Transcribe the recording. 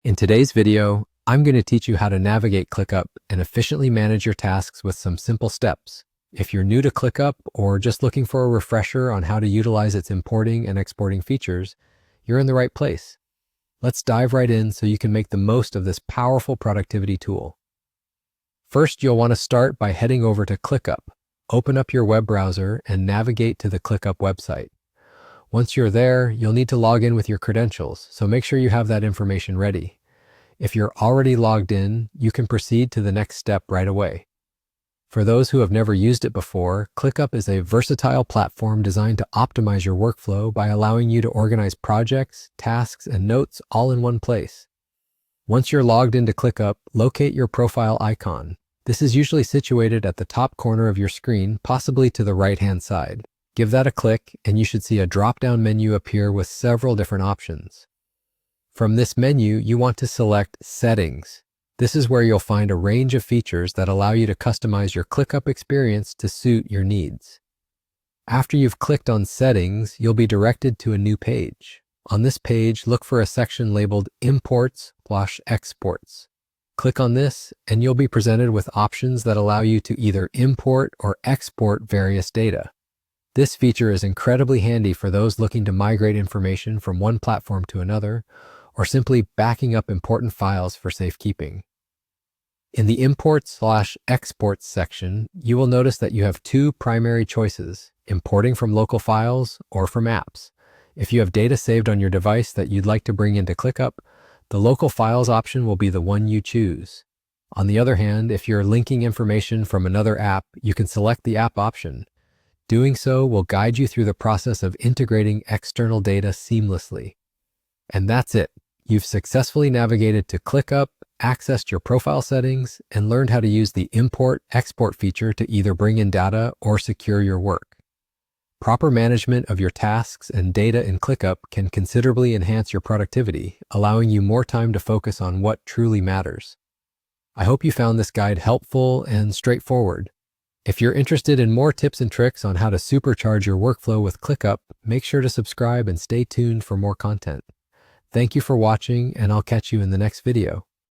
In today's video, I'm going to teach you how to navigate ClickUp and efficiently manage your tasks with some simple steps. If you're new to ClickUp or just looking for a refresher on how to utilize its importing and exporting features, you're in the right place. Let's dive right in so you can make the most of this powerful productivity tool. First, you'll want to start by heading over to ClickUp. Open up your web browser and navigate to the ClickUp website. Once you're there, you'll need to log in with your credentials, so make sure you have that information ready. If you're already logged in, you can proceed to the next step right away. For those who have never used it before, ClickUp is a versatile platform designed to optimize your workflow by allowing you to organize projects, tasks, and notes all in one place. Once you're logged into ClickUp, locate your profile icon. This is usually situated at the top corner of your screen, possibly to the right-hand side. Give that a click, and you should see a drop-down menu appear with several different options. From this menu, you want to select Settings. This is where you'll find a range of features that allow you to customize your ClickUp experience to suit your needs. After you've clicked on Settings, you'll be directed to a new page. On this page, look for a section labeled Imports/Exports. Click on this, and you'll be presented with options that allow you to either import or export various data. This feature is incredibly handy for those looking to migrate information from one platform to another, or simply backing up important files for safekeeping. In the Imports/Exports section, you will notice that you have two primary choices: importing from local files or from apps. If you have data saved on your device that you'd like to bring into ClickUp, the local files option will be the one you choose. On the other hand, if you're linking information from another app, you can select the app option. Doing so will guide you through the process of integrating external data seamlessly. And that's it. You've successfully navigated to ClickUp, accessed your profile settings, and learned how to use the Import/Export feature to either bring in data or secure your work. Proper management of your tasks and data in ClickUp can considerably enhance your productivity, allowing you more time to focus on what truly matters. I hope you found this guide helpful and straightforward. If you're interested in more tips and tricks on how to supercharge your workflow with ClickUp, make sure to subscribe and stay tuned for more content. Thank you for watching, and I'll catch you in the next video.